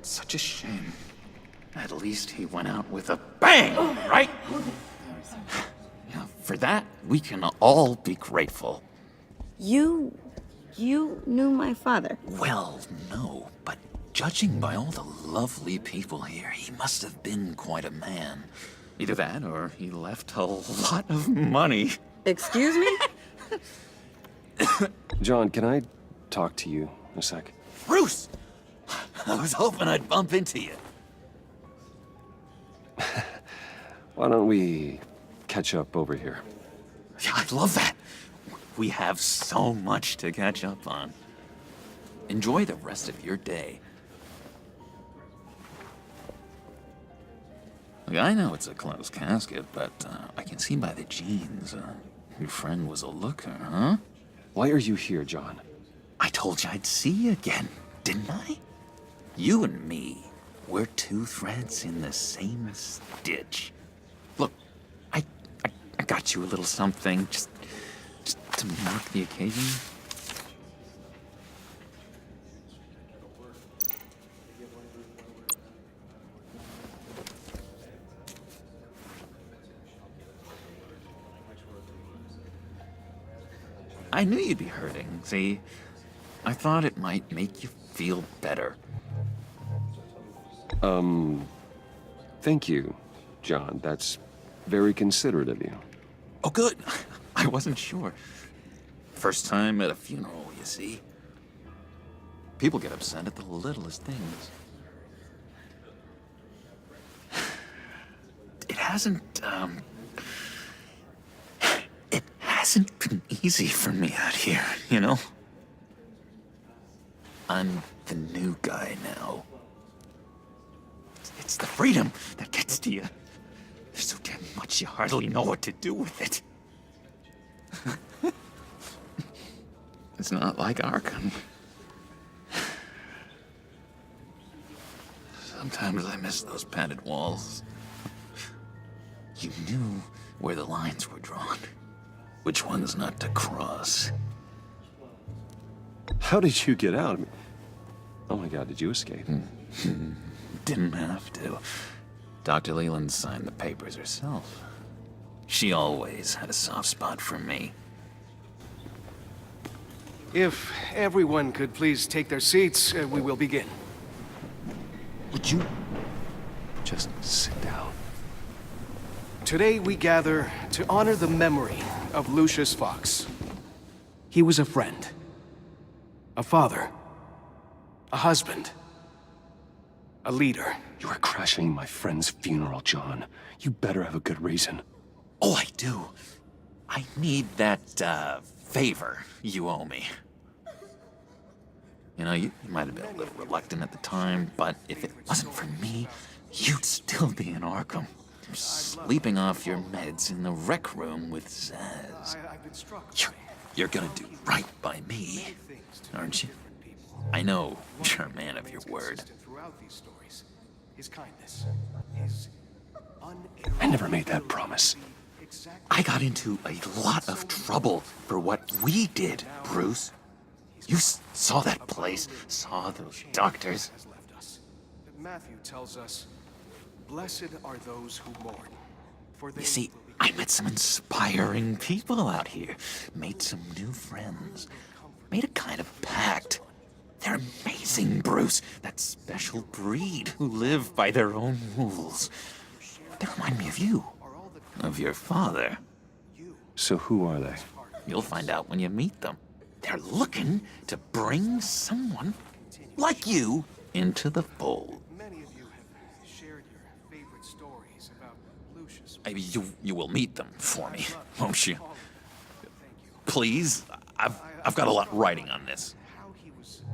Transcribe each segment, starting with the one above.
Such a shame. At least he went out with a bang, right? For that, we can all be grateful. You knew my father? Well, no, but judging by all the lovely people here, he must have been quite a man. Either that, or he left a lot of money. Excuse me? John, can I talk to you a sec? Bruce! I was hoping I'd bump into you. Why don't we catch up over here? Yeah, I'd love that. We have so much to catch up on. Enjoy the rest of your day. Look, I know it's a closed casket, but I can see by the jeans, your friend was a looker, huh? Why are you here, John? I told you I'd see you again, didn't I? You and me, we're two threads in the same stitch. Look, I got you a little something, just to mark the occasion. I knew you'd be hurting, see? I thought it might make you feel better. Thank you, John. That's very considerate of you. Oh, good. I wasn't sure. First time at a funeral, you see. People get upset at the littlest things. It hasn't been easy for me out here, you know? I'm the new guy now. It's the freedom that gets to you. There's so damn much you hardly know what to do with it. It's not like Arkham. Sometimes I miss those padded walls. You knew where the lines were drawn. Which ones not to cross. How did you get out? Oh my God, did you escape? Didn't have to. Dr. Leland signed the papers herself. She always had a soft spot for me. If everyone could please take their seats, we will begin. Would you just sit down? Today we gather to honor the memory of Lucius Fox. He was a friend, a father, a husband, a leader. You are crashing my friend's funeral, John. You better have a good reason. Oh, I do. I need that, favor you owe me. You know, you might have been a little reluctant at the time, but if it wasn't for me, you'd still be in Arkham. Sleeping off your meds in the rec room with Zaz. You're gonna do right by me, aren't you? I know you're a man of your word. I never made that promise. I got into a lot of trouble for what we did, Bruce. You saw that place, saw those doctors. Matthew tells us, "Blessed are those who mourn, for they." You see, I met some inspiring people out here, made some new friends, made a kind of pact. They're amazing, Bruce, that special breed who live by their own rules. They remind me of you, of your father. So who are they? You'll find out when you meet them. They're looking to bring someone like you into the fold. Many of you have shared your favorite stories about Lucius. Maybe you will meet them for me, won't you? Please, I've got a lot writing on this.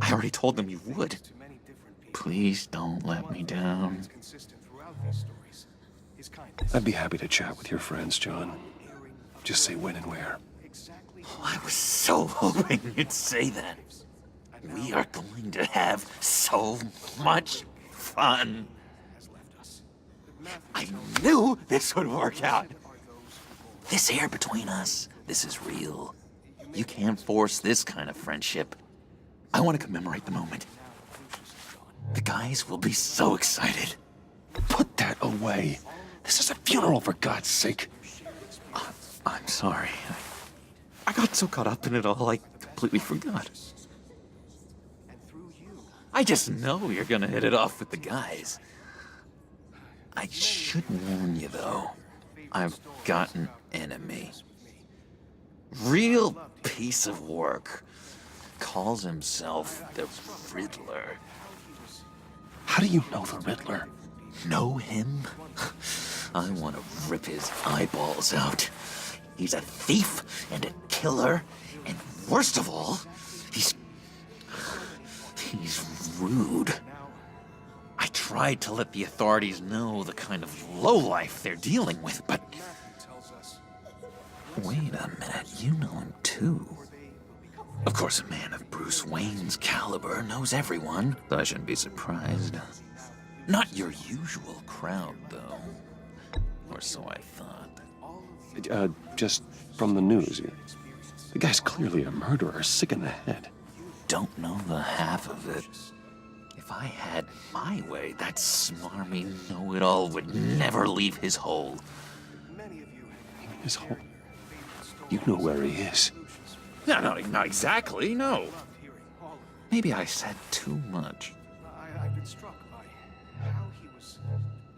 I already told them you would. Please don't let me down. I'd be happy to chat with your friends, John. Just say when and where. Oh, I was so hoping you'd say that. We are going to have so much fun. I knew this would work out. This air between us, this is real. You can't force this kind of friendship. I want to commemorate the moment. The guys will be so excited. Put that away. This is a funeral, for God's sake. I'm sorry. I got so caught up in it all, I completely forgot. I just know you're gonna hit it off with the guys. I should warn you, though. I've got an enemy. Real piece of work. Calls himself the Riddler. How do you know the Riddler? Know him? I want to rip his eyeballs out. He's a thief and a killer, and worst of all, he's rude. I tried to let the authorities know the kind of lowlife they're dealing with, but... Wait a minute, you know him too. Of course, a man of Bruce Wayne's caliber knows everyone, so I shouldn't be surprised. Not your usual crowd, though. Or so I thought. Just from the news. The guy's clearly a murderer, sick in the head. Don't know the half of it. If I had my way, that smarmy know-it-all would never leave his hole. His hole? You know where he is. No, not exactly, no. Maybe I said too much. I've been struck by how he was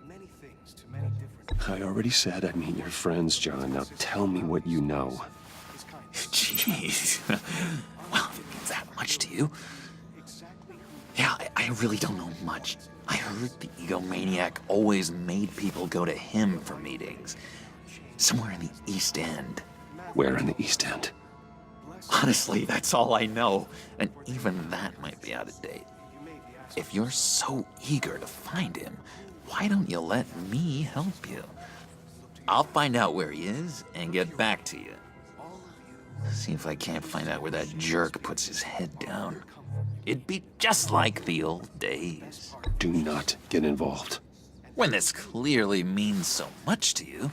many things to many different... I already said I'd meet your friends, John. Now tell me what you know. Jeez. Well, if it means that much to you. Yeah, I really don't know much. I heard the egomaniac always made people go to him for meetings. Somewhere in the East End. Where in the East End? Honestly, that's all I know. And even that might be out of date. If you're so eager to find him, why don't you let me help you? I'll find out where he is and get back to you. See if I can't find out where that jerk puts his head down. It'd be just like the old days. Do not get involved. When this clearly means so much to you.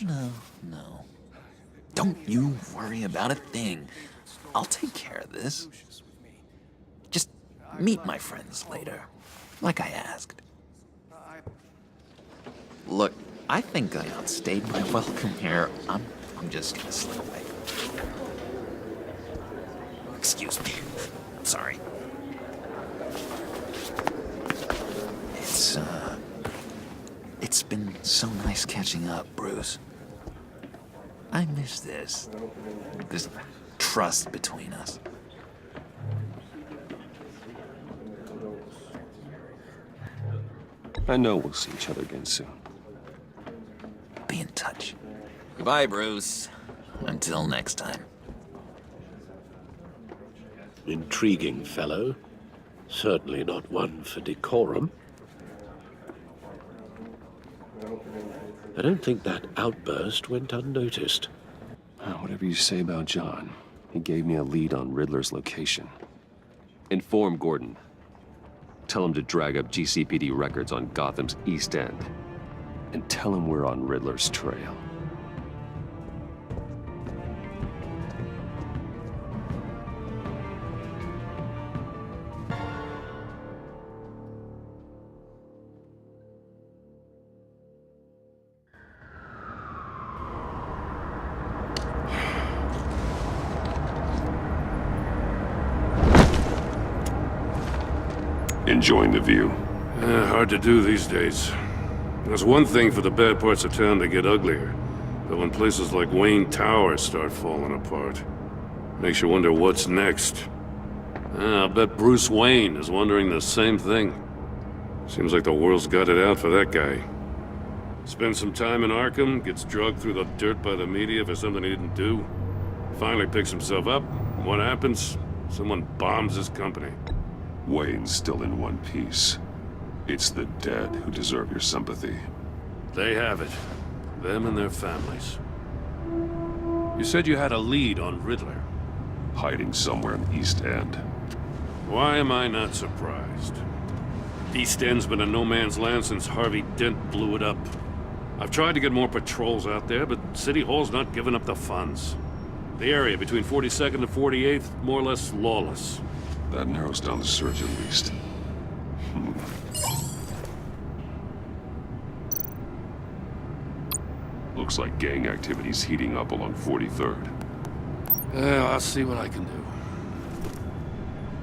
No. Don't you worry about a thing. I'll take care of this. Just meet my friends later, like I asked. Look, I think I outstayed my welcome here. I'm just gonna slip away. Excuse me. I'm sorry. It's been so nice catching up, Bruce. I miss this trust between us. I know we'll see each other again soon. Be in touch. Goodbye, Bruce. Until next time. Intriguing fellow. Certainly not one for decorum. I don't think that outburst went unnoticed. Whatever you say about John, he gave me a lead on Riddler's location. Inform Gordon. Tell him to drag up GCPD records on Gotham's East End. And tell him we're on Riddler's trail. Enjoying the view? Hard to do these days. There's one thing for the bad parts of town to get uglier, but when places like Wayne Tower start falling apart, makes you wonder what's next. I'll bet Bruce Wayne is wondering the same thing. Seems like the world's got it out for that guy. Spends some time in Arkham, gets drugged through the dirt by the media for something he didn't do. Finally picks himself up. What happens? Someone bombs his company. Wayne's still in one piece. It's the dead who deserve your sympathy. They have it. Them and their families. You said you had a lead on Riddler. Hiding somewhere in the East End. Why am I not surprised? East End's been a no-man's land since Harvey Dent blew it up. I've tried to get more patrols out there, but City Hall's not giving up the funds. The area between 42nd and 48th, more or less lawless. That narrows down the search at least. Looks like gang activity's heating up along 43rd. Well, I'll see what I can do.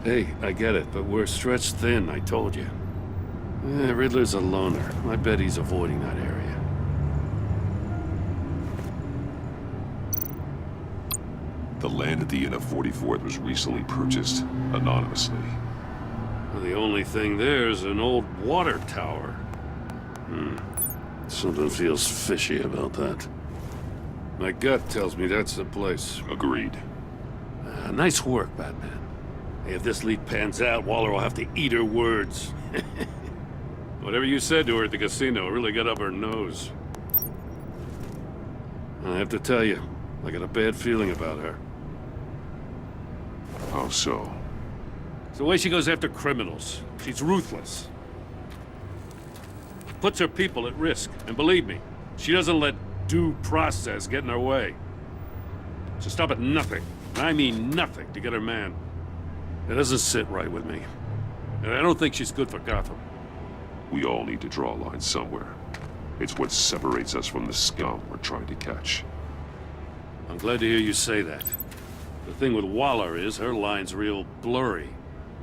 Hey, I get it, but we're stretched thin, I told you. Riddler's a loner. I bet he's avoiding that area. The land at the end of 44th was recently purchased, anonymously. Well, the only thing there is an old water tower. Something feels fishy about that. My gut tells me that's the place. Agreed. Nice work, Batman. Hey, if this lead pans out, Waller will have to eat her words. Whatever you said to her at the casino really got up her nose. I have to tell you, I got a bad feeling about her. How so? It's the way she goes after criminals. She's ruthless. Puts her people at risk. And believe me, she doesn't let due process get in her way. She'll stop at nothing, and I mean nothing, to get her man. It doesn't sit right with me. And I don't think she's good for Gotham. We all need to draw a line somewhere. It's what separates us from the scum we're trying to catch. I'm glad to hear you say that. The thing with Waller is her line's real blurry.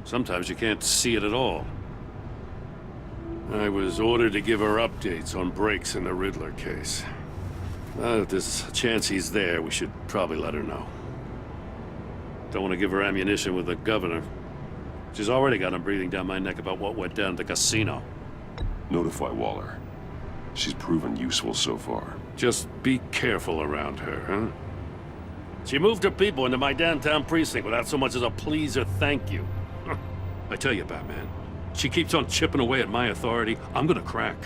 Sometimes you can't see it at all. I was ordered to give her updates on breaks in the Riddler case. If there's a chance he's there, we should probably let her know. Don't want to give her ammunition with the governor. She's already got him breathing down my neck about what went down at the casino. Notify Waller. She's proven useful so far. Just be careful around her, huh? She moved her people into my downtown precinct without so much as a please or thank you. I tell you, Batman, she keeps on chipping away at my authority, I'm gonna crack.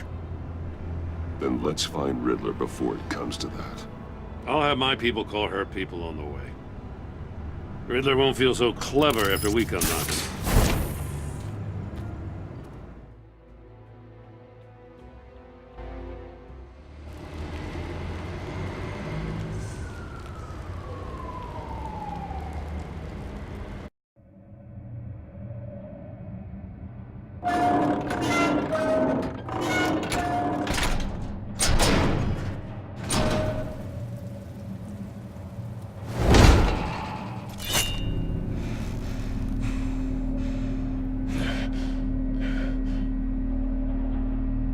Then let's find Riddler before it comes to that. I'll have my people call her people on the way. Riddler won't feel so clever after we come knocking.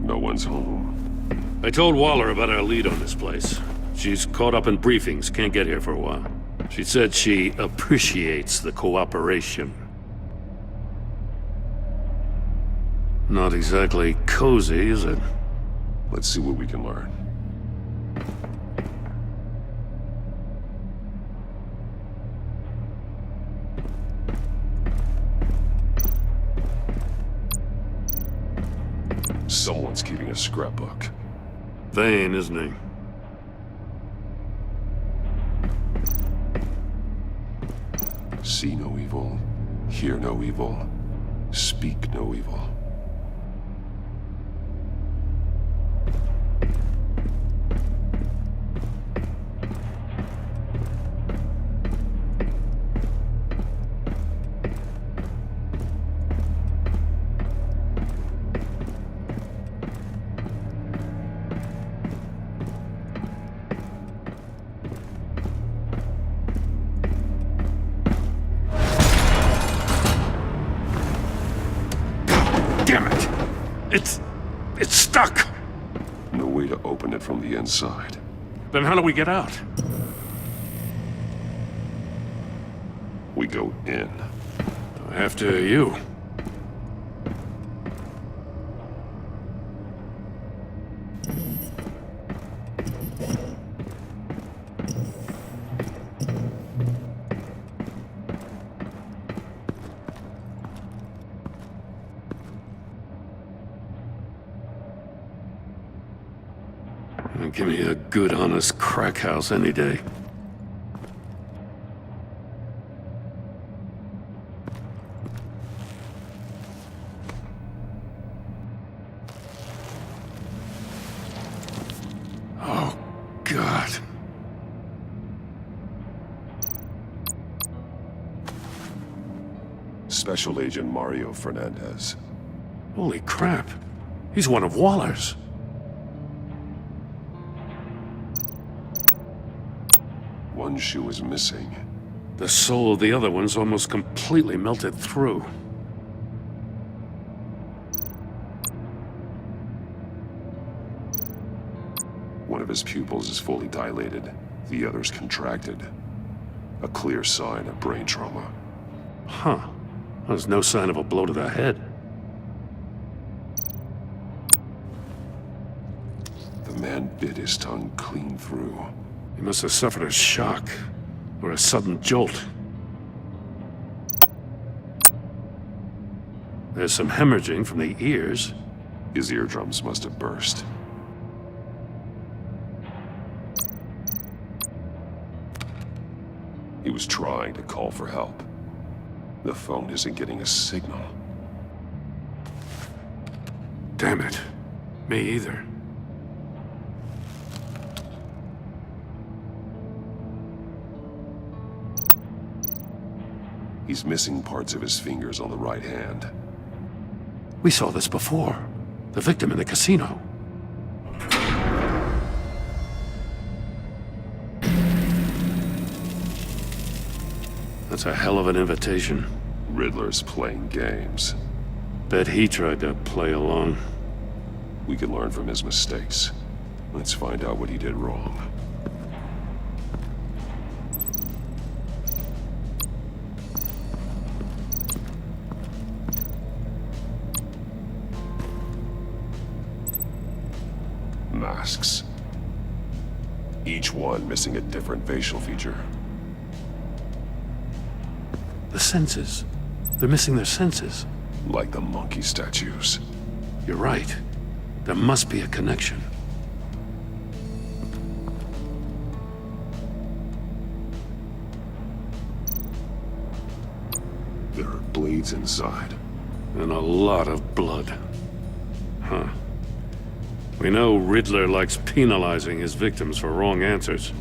No one's home. I told Waller about our lead on this place. She's caught up in briefings, can't get here for a while. She said she appreciates the cooperation. Not exactly cozy, is it? Let's see what we can learn. Someone's keeping a scrapbook. Vain, isn't he? See no evil, hear no evil, speak no evil. Damn it! It's stuck! No way to open it from the inside. Then how do we get out? We go in. After you. Give me a good, honest crack house any day. Oh, God. Special Agent Mario Fernandez. Holy crap. He's one of Waller's. one shoe is missing. The soul of the other one's almost completely melted through. One of his pupils is fully dilated, the other's contracted. A clear sign of brain trauma. Huh. There's no sign of a blow to the head. The man bit his tongue clean through. He must have suffered a shock, or a sudden jolt. There's some hemorrhaging from the ears. His eardrums must have burst. He was trying to call for help. The phone isn't getting a signal. Damn it. Me either. He's missing parts of his fingers on the right hand. We saw this before. The victim in the casino. That's a hell of an invitation. Riddler's playing games. Bet he tried to play along. We can learn from his mistakes. Let's find out what he did wrong. Masks. Each one missing a different facial feature. The senses. They're missing their senses. Like the monkey statues. You're right. There must be a connection. There are blades inside. And a lot of blood. Huh. We know Riddler likes penalizing his victims for wrong answers.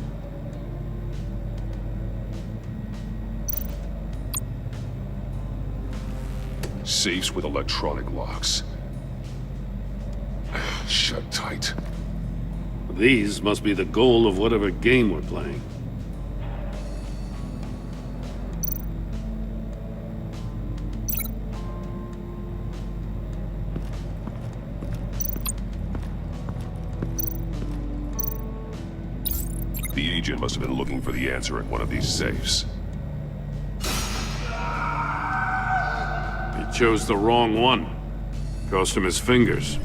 Safes with electronic locks. Shut tight. These must be the goal of whatever game we're playing. The agent must have been looking for the answer in one of these safes. He chose the wrong one. Cost him his fingers.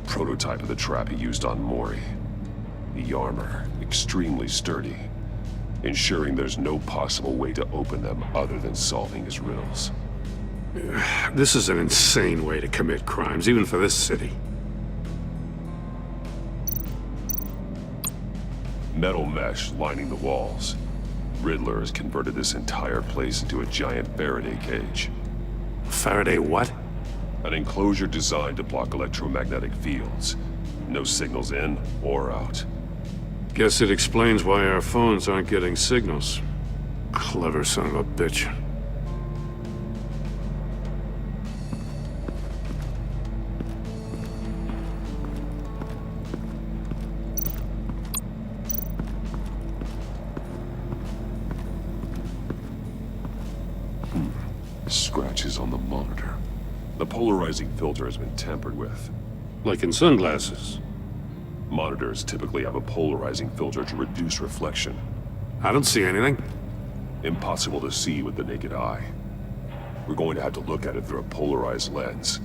Prototype of the trap he used on Mori. The armor, extremely sturdy, ensuring there's no possible way to open them other than solving his riddles. This is an insane way to commit crimes, even for this city. Metal mesh lining the walls. Riddler has converted this entire place into a giant Faraday cage. Faraday what? An enclosure designed to block electromagnetic fields. No signals in or out. Guess it explains why our phones aren't getting signals. Clever son of a bitch. Scratches on the monitor. The polarizing filter has been tampered with. Like in sunglasses. Monitors typically have a polarizing filter to reduce reflection. I don't see anything. Impossible to see with the naked eye. We're going to have to look at it through a polarized lens.